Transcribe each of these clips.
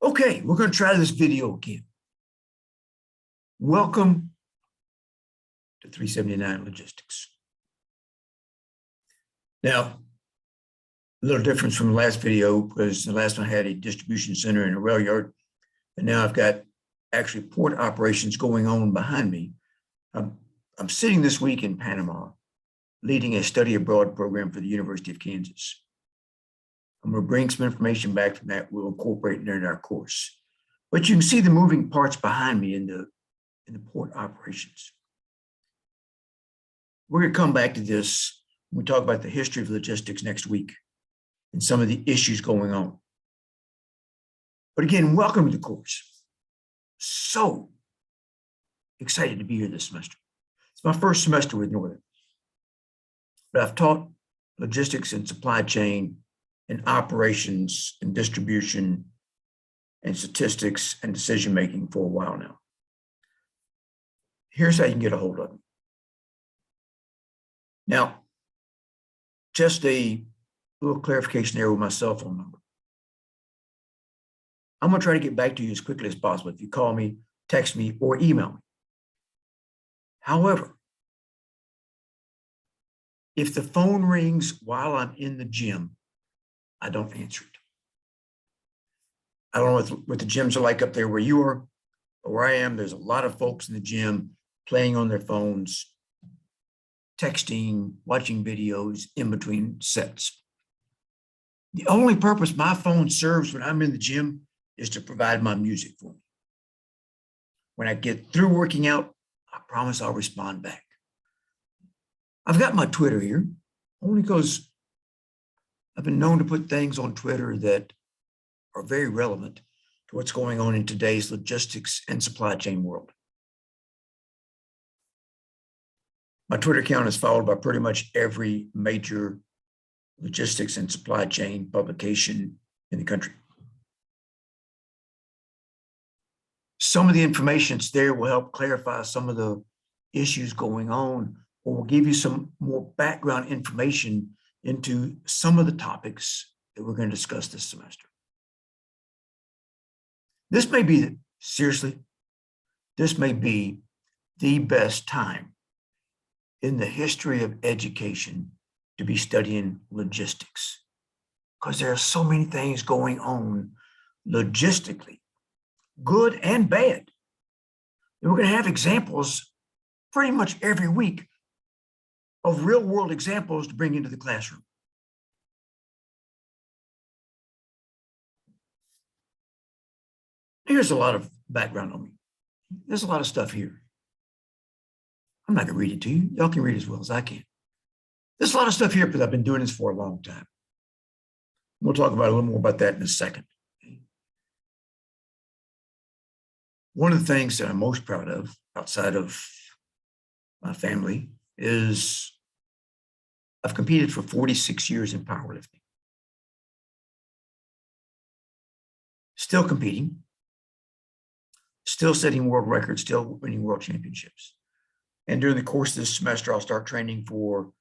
Okay, we're going to try this video again. Welcome to 379 Logistics. Now, a little difference from the last video because the last one had a distribution center and a rail yard, and now I've got actually port operations going on behind me. I'm sitting this week in Panama, leading a study abroad program for the University of Kansas. I'm going to bring some information back from that. We'll incorporate it into our course. But you can see the moving parts behind me in the port operations. We're going to come back to this when we talk about the history of logistics next week and some of the issues going on. But again, welcome to the course. So excited to be here this semester. It's my first semester with Northern. But I've taught logistics and supply chain and operations and distribution and statistics and decision-making for a while now. Here's how you can get a hold of me. Now, just a little clarification there with my cell phone number. I'm going to try to get back to you as quickly as possible if you call me, text me, or email me. However, if the phone rings while I'm in the gym, I don't answer it. I don't know what the gyms are like up there where you are, but where I am, there's a lot of folks in the gym playing on their phones, texting, watching videos in between sets. The only purpose my phone serves when I'm in the gym is to provide my music for me. When I get through working out, I promise I'll respond back. I've got my Twitter here, only because I've been known to put things on Twitter that are very relevant to what's going on in today's logistics and supply chain world. My Twitter account is followed by pretty much every major logistics and supply chain publication in the country. Some of the information that's there will help clarify some of the issues going on, or will give you some more background information into some of the topics that we're going to discuss this semester. This may be, seriously, this may be the best time in the history of education to be studying logistics, because there are so many things going on logistically, good and bad. And we're going to have examples pretty much every week of real world examples to bring into the classroom. Here's a lot of background on me. There's a lot of stuff here. I'm not going to read it to you. Y'all can read as well as I can. There's a lot of stuff here because I've been doing this for a long time. We'll talk about a little more about that in a second. One of the things that I'm most proud of outside of my family is I've competed for 46 years in powerlifting. Still competing, still setting world records, still winning world championships. And during the course of this semester, I'll start training for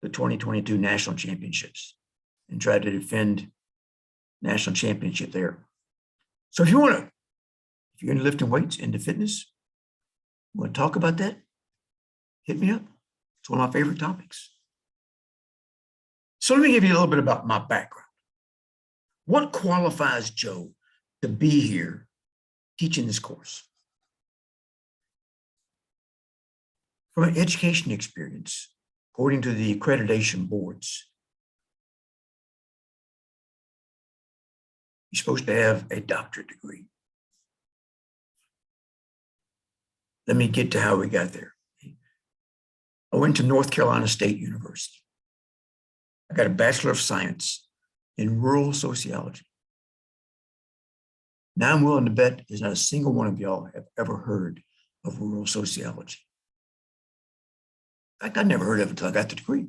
the 2022 national championships and try to defend national championship there. So if you're into lifting weights, into fitness, you want to talk about that, hit me up. It's one of my favorite topics. So let me give you a little bit about my background. What qualifies Joe to be here teaching this course? From an education experience, according to the accreditation boards, you're supposed to have a doctorate degree. Let me get to how we got there. I went to North Carolina State University. I got a Bachelor of Science in rural sociology. Now I'm willing to bet there's not a single one of y'all have ever heard of rural sociology. In fact, I never heard of it until I got the degree.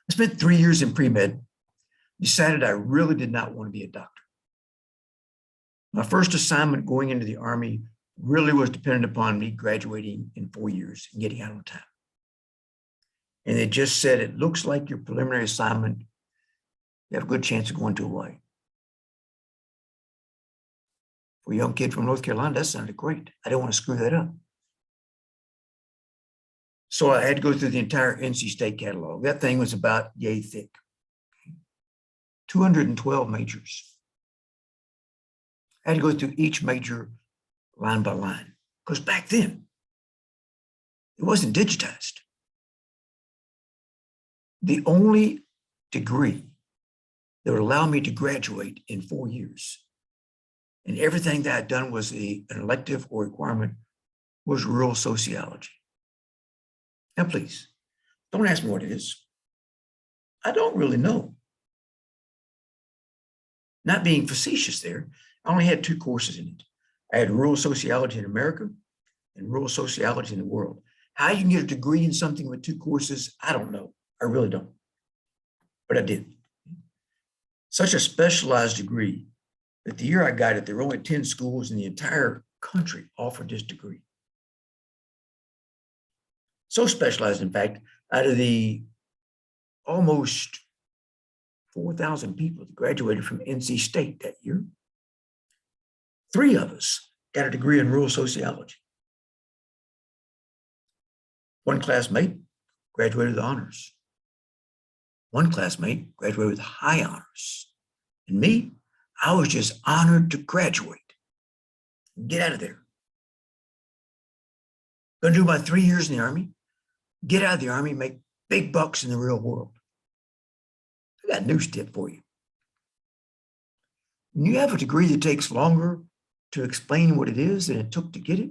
I spent 3 years in pre-med, decided I really did not want to be a doctor. My first assignment going into the Army really was dependent upon me graduating in 4 years and getting out on time. And they just said, it looks like your preliminary assignment, you have a good chance of going to Hawaii. For a young kid from North Carolina, that sounded great. I didn't want to screw that up. So I had to go through the entire NC State catalog. That thing was about yay thick. 212 majors. I had to go through each major line by line, because back then, it wasn't digitized. The only degree that would allow me to graduate in 4 years, and everything that I'd done was an elective or requirement, was rural sociology. Now, please, don't ask me what it is. I don't really know. Not being facetious there, I only had 2 courses in it. I had rural sociology in America and rural sociology in the world. How you can get a degree in something with 2 courses, I don't know. I really don't. But I did. Such a specialized degree that the year I got it, there were only 10 schools in the entire country offered this degree. So specialized, in fact, out of the almost 4,000 people that graduated from NC State that year, 3 of us got a degree in rural sociology. One classmate graduated with honors. One classmate graduated with high honors. And me, I was just honored to graduate. Get out of there. Gonna do my 3 years in the Army, get out of the Army, make big bucks in the real world. I got a news tip for you. When you have a degree that takes longer to explain what it is than it took to get it,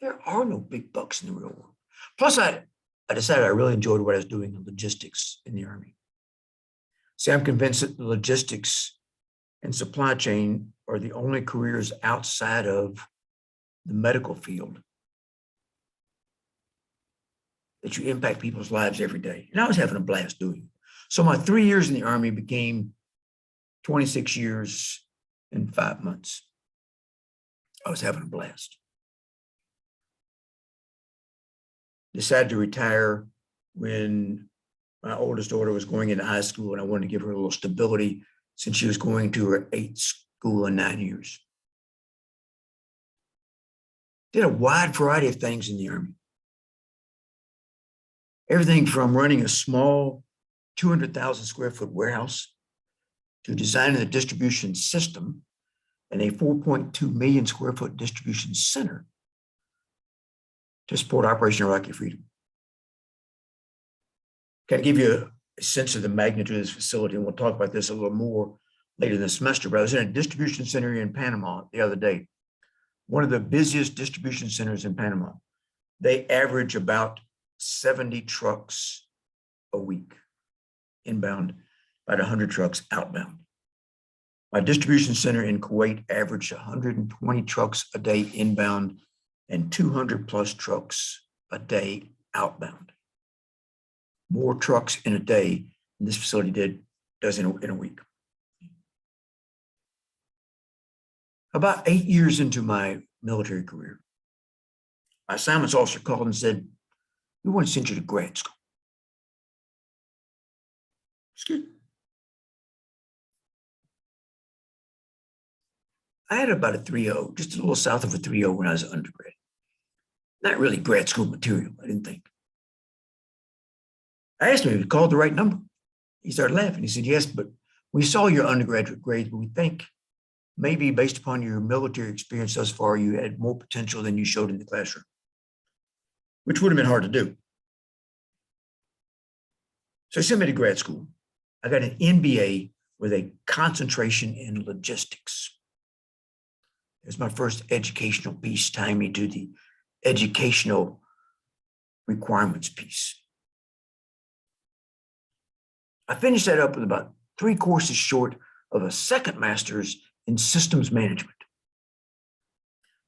there are no big bucks in the real world. Plus, I decided I really enjoyed what I was doing in logistics in the Army. See, I'm convinced that the logistics and supply chain are the only careers outside of the medical field that you impact people's lives every day. And I was having a blast doing it. So my 3 years in the Army became 26 years and 5 months. I was having a blast. Decided to retire when my oldest daughter was going into high school, and I wanted to give her a little stability since she was going to her 8th school in 9 years. Did a wide variety of things in the Army. Everything from running a small 200,000 square foot warehouse to designing a distribution system and a 4.2 million square foot distribution center to support Operation Iraqi Freedom. Can I give you a sense of the magnitude of this facility? And we'll talk about this a little more later in the semester. But I was in a distribution center in Panama the other day, one of the busiest distribution centers in Panama. They average about 70 trucks a week inbound, about 100 trucks outbound. My distribution center in Kuwait averaged 120 trucks a day inbound and 200 plus trucks a day outbound. More trucks in a day than this facility does in a week. About 8 years into my military career, my assignments officer called and said, "We want to send you to grad school." Excuse me. I had about a 3.0, just a little south of a 3.0 when I was an undergrad. Not really grad school material, I didn't think. I asked him if he called the right number. He started laughing. He said, "Yes, but we saw your undergraduate grades, but we think maybe based upon your military experience thus far, you had more potential than you showed in the classroom," which would have been hard to do. So he sent me to grad school. I got an MBA with a concentration in logistics. It was my first educational piece, tying me to the educational requirements piece. I finished that up with about 3 courses short of a second master's in systems management.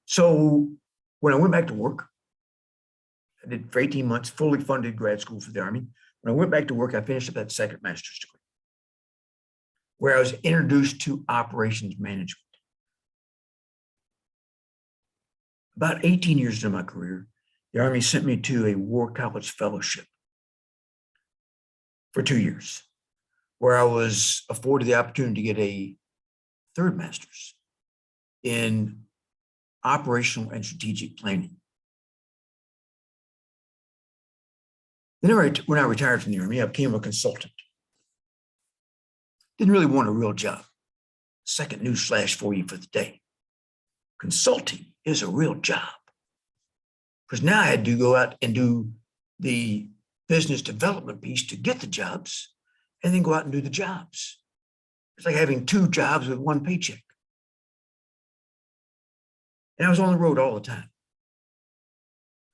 So when I went back to work, I did for 18 months, fully funded grad school for the Army. When I went back to work, I finished up that second master's degree, where I was introduced to operations management. About 18 years into my career, the Army sent me to a war college fellowship for 2 years, where I was afforded the opportunity to get a third master's in operational and strategic planning. Then when I retired from the Army, I became a consultant. Didn't really want a real job. Second news flash for you for the day. Consulting is a real job. Because now I had to go out and do the business development piece to get the jobs and then go out and do the jobs. It's like having two jobs with one paycheck. And I was on the road all the time.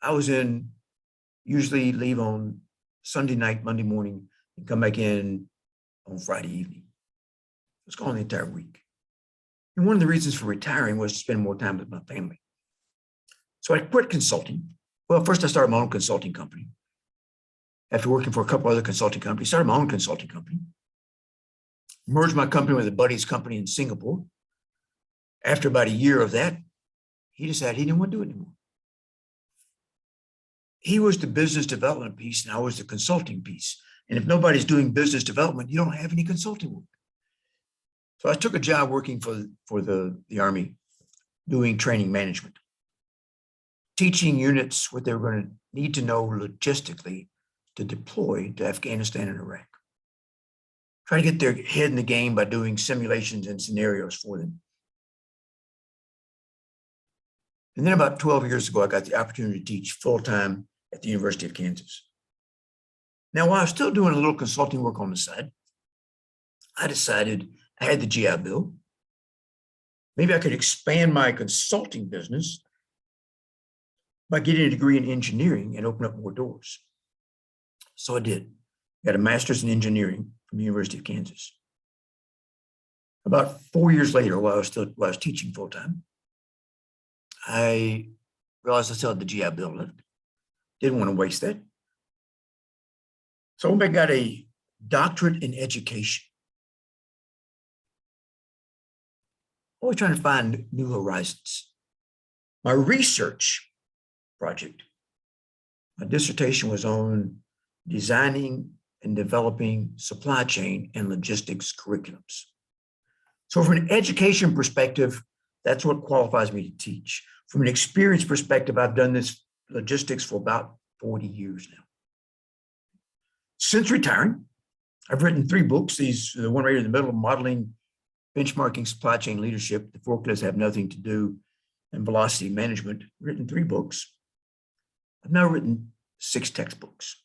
I was usually leave on Sunday night, Monday morning, and come back in on Friday evening. I was gone the entire week. And one of the reasons for retiring was to spend more time with my family. So I quit consulting. Well, first I started my own consulting company. After working for a couple other consulting companies, started my own consulting company. Merged my company with a buddy's company in Singapore. After about a year of that, he decided he didn't want to do it anymore. He was the business development piece and I was the consulting piece. And if nobody's doing business development, you don't have any consulting work. So I took a job working for the Army, doing training management, teaching units what they were going to need to know logistically to deploy to Afghanistan and Iraq. Try to get their head in the game by doing simulations and scenarios for them. And then about 12 years ago, I got the opportunity to teach full-time at the University of Kansas. Now, while I was still doing a little consulting work on the side, I decided I had the GI Bill. Maybe I could expand my consulting business by getting a degree in engineering and open up more doors. So I did. Got a master's in engineering from the University of Kansas. About 4 years later, while I was teaching full-time, I realized I still had the GI Bill left. Didn't want to waste that. So I got a doctorate in education. Always trying to find new horizons. My research project, my dissertation was on designing and developing supply chain and logistics curriculums. So from an education perspective, that's what qualifies me to teach. From an experience perspective, I've done this logistics for about 40 years now. Since retiring, I've written 3 books. The one right in the middle, Modeling, Benchmarking Supply Chain Leadership, The Forklifts Have Nothing to Do, and Velocity Management. I've written 3 books. I've now written 6 textbooks.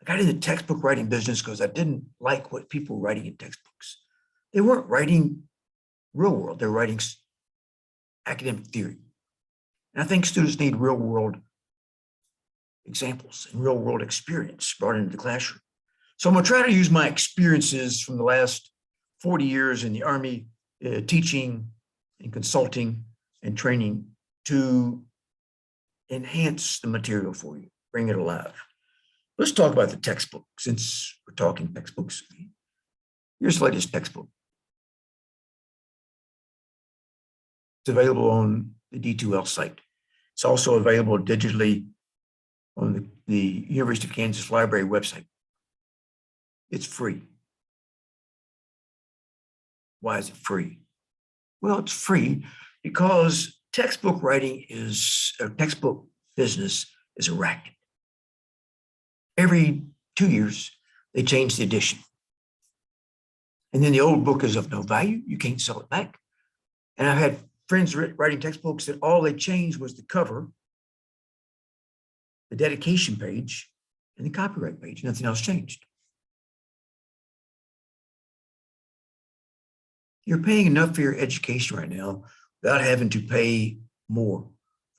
I got into the textbook writing business because I didn't like what people were writing in textbooks. They weren't writing real world, they're writing academic theory. And I think students need real world examples and real world experience brought into the classroom. So I'm gonna try to use my experiences from the last 40 years in the Army, teaching and consulting and training to enhance the material for you, bring it alive. Let's talk about the textbook since we're talking textbooks. Here's the latest textbook. It's available on the D2L site. It's also available digitally on the University of Kansas Library website. It's free. Why is it free? Well, it's free because textbook business is a racket. Every 2 years, they change the edition. And then the old book is of no value. You can't sell it back. And I've had friends writing textbooks that all they changed was the cover, the dedication page, and the copyright page. Nothing else changed. You're paying enough for your education right now without having to pay more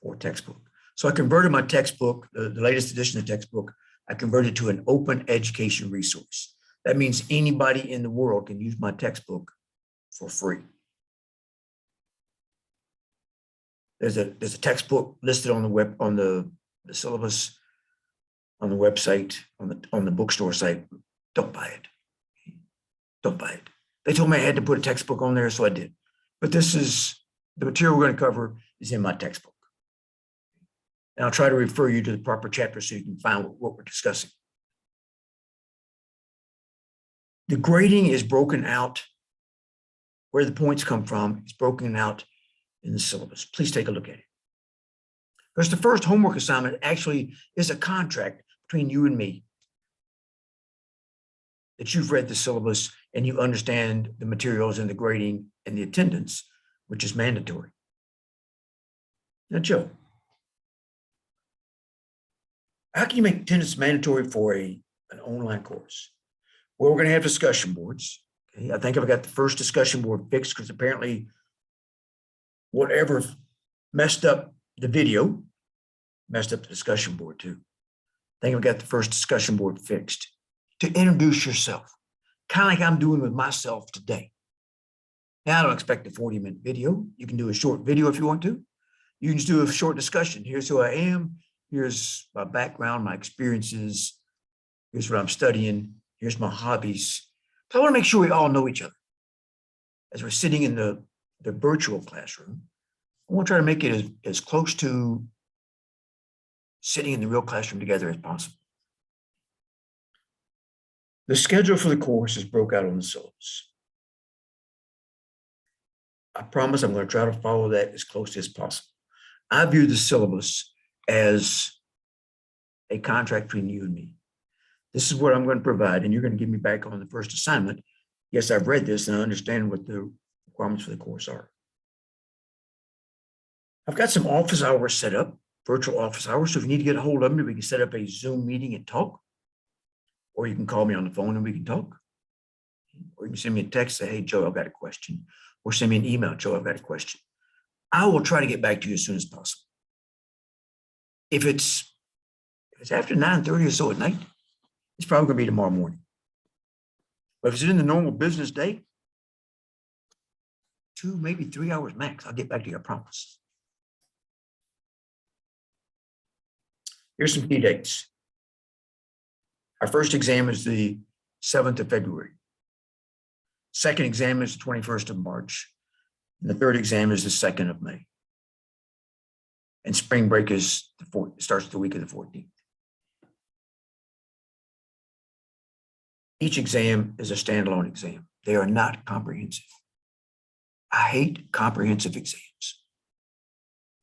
for a textbook. So I converted my textbook, the latest edition of the textbook, I converted to an open education resource. That means anybody in the world can use my textbook for free. There's a textbook listed on the web, on the syllabus, on the website, on the bookstore site. Don't buy it. Don't buy it. They told me I had to put a textbook on there, so I did. But this is the material we're going to cover is in my textbook. And I'll try to refer you to the proper chapter so you can find what we're discussing. The grading is broken out where the points come from. It's broken out in the syllabus. Please take a look at it. Because the first homework assignment actually is a contract between you and me, that you've read the syllabus and you understand the materials and the grading and the attendance, which is mandatory. Now, Joe, how can you make attendance mandatory for an online course? Well, we're going to have discussion boards. Okay? I think I've got the first discussion board fixed because apparently whatever messed up the video messed up the discussion board too. I think I've got the first discussion board fixed. To introduce yourself, kind of like I'm doing with myself today. Now, I don't expect a 40-minute video. You can do a short video if you want to. You can just do a short discussion. Here's who I am. Here's my background, my experiences. Here's what I'm studying. Here's my hobbies. So I want to make sure we all know each other. As we're sitting in the virtual classroom, I want to try to make it as close to sitting in the real classroom together as possible. The schedule for the course is broke out on the syllabus. I promise I'm going to try to follow that as closely as possible. I view the syllabus as a contract between you and me. This is what I'm going to provide, and you're going to give me back on the first assignment. Yes, I've read this and I understand what the requirements for the course are. I've got some office hours set up, virtual office hours. So if you need to get a hold of me, we can set up a Zoom meeting and talk. Or you can call me on the phone and we can talk. Or you can send me a text, say, hey, Joe, I've got a question. Or send me an email, Joe, I've got a question. I will try to get back to you as soon as possible. If it's after 9:30 or so at night, it's probably going to be tomorrow morning. But if it's in the normal business day, 2, maybe 3 hours max, I'll get back to you, I promise. Here's some key dates. Our first exam is the 7th of February. Second exam is the 21st of March. And the third exam is the 2nd of May. And spring break is starts the week of the 14th. Each exam is a standalone exam. They are not comprehensive. I hate comprehensive exams.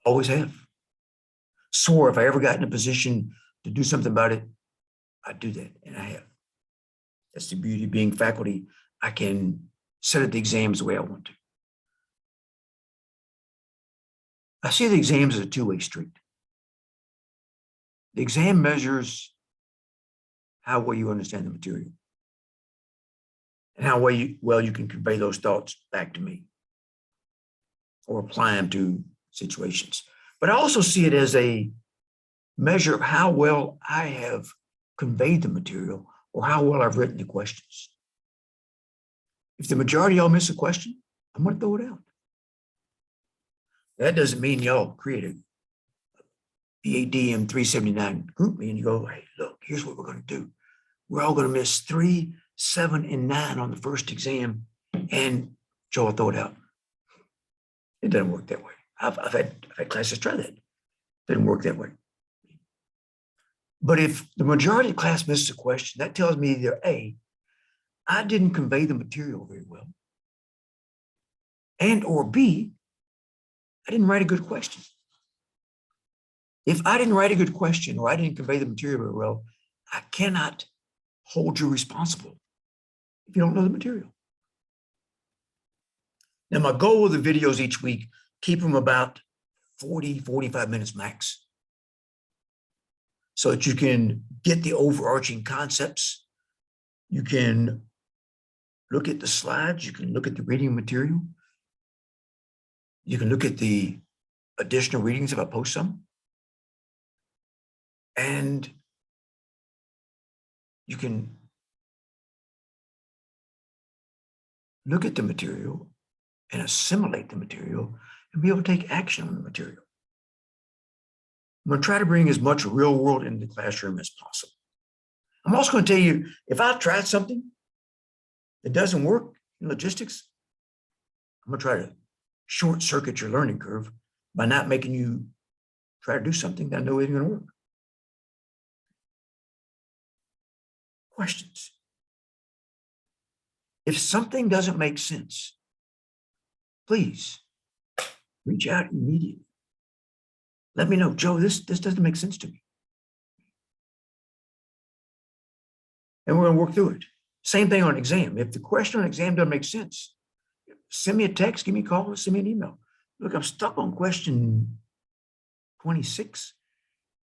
Always have. Swore if I ever got in a position to do something about it, I'd do that, and I have. That's the beauty of being faculty. I can set up the exams the way I want to. I see the exams as a two-way street. The exam measures how well you understand the material and how well you can convey those thoughts back to me or apply them to situations. But I also see it as a measure of how well I have conveyed the material or how well I've written the questions. If the majority of y'all miss a question, I'm going to throw it out. That doesn't mean y'all create a BADM379 group me and you go, hey, look, here's what we're going to do. We're all going to miss 3, 7, and 9 on the first exam, and Joe will throw it out. It doesn't work that way. I've had classes try that. It doesn't work that way. But if the majority of the class misses a question, that tells me either A, I didn't convey the material very well, and or B, I didn't write a good question. If I didn't write a good question or I didn't convey the material very well, I cannot hold you responsible if you don't know the material. Now, my goal with the videos each week, keep them about 40, 45 minutes max, so that you can get the overarching concepts. You can look at the slides. You can look at the reading material. You can look at the additional readings if I post some. And you can look at the material and assimilate the material and be able to take action on the material. I'm going to try to bring as much real world into the classroom as possible. I'm also going to tell you, if I tried something that doesn't work in logistics, I'm going to try to short circuit your learning curve by not making you try to do something that I know isn't going to work. Questions. If something doesn't make sense, please reach out immediately. Let me know, Joe, this doesn't make sense to me. And we're going to work through it. Same thing on exam. If the question on exam doesn't make sense, send me a text, give me a call, or send me an email. Look, I'm stuck on question 26.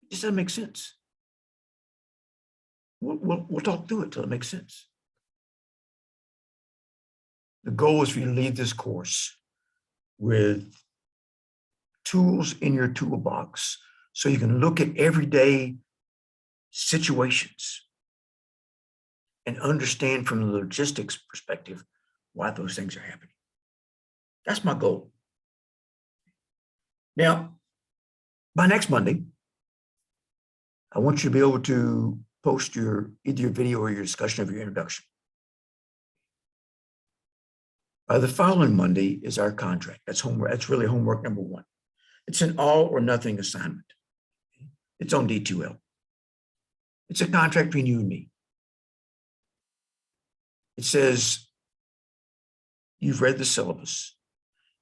It just doesn't make sense. We'll talk through it till it makes sense. The goal is for you to leave this course with tools in your toolbox so you can look at everyday situations and understand from the logistics perspective why those things are happening. That's my goal. Now, by next Monday, I want you to be able to post either your video or your discussion of your introduction. By the following Monday is our contract. That's homework. That's really homework number 1. It's an all or nothing assignment. It's on D2L. It's a contract between you and me. It says, you've read the syllabus.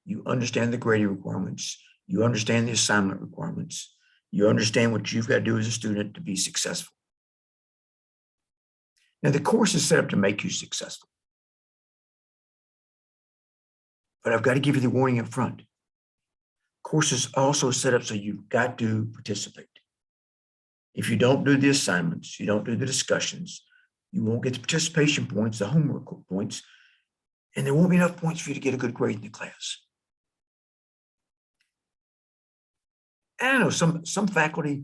You understand the grading requirements. You understand the assignment requirements. You understand what you've got to do as a student to be successful. Now, the course is set up to make you successful. But I've got to give you the warning up front. Course is also set up so you've got to participate. If you don't do the assignments, you don't do the discussions, you won't get the participation points, the homework points, and there won't be enough points for you to get a good grade in the class. I know some faculty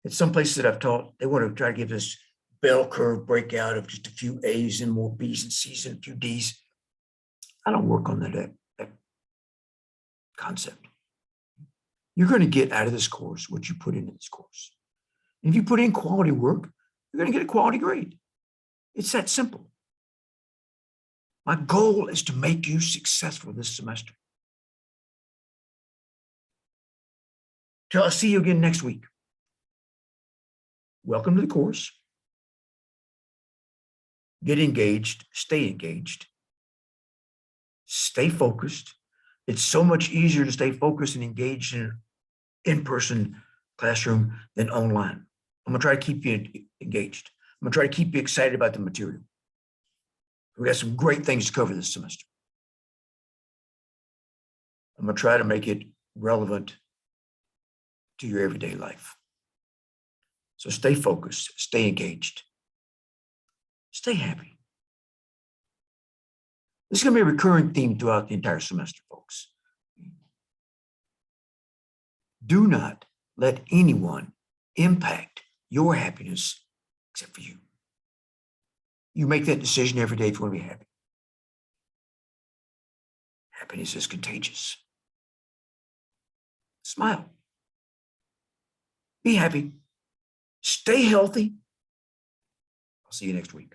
at some places that I've taught, they want to try to give this bell curve breakout of just a few A's and more B's and C's and a few D's. I don't work on that concept. You're going to get out of this course what you put into this course. And if you put in quality work, you're going to get a quality grade. It's that simple. My goal is to make you successful this semester. Till I see you again next week. Welcome to the course. Get engaged, stay engaged, stay focused. It's so much easier to stay focused and engaged in an in-person classroom than online. I'm going to try to keep you engaged. I'm going to try to keep you excited about the material. We got some great things to cover this semester. I'm going to try to make it relevant to your everyday life. So stay focused, stay engaged, stay happy. This is going to be a recurring theme throughout the entire semester, folks. Do not let anyone impact your happiness except for you. You make that decision every day if you want to be happy. Happiness is contagious. Smile. Be happy. Stay healthy. I'll see you next week.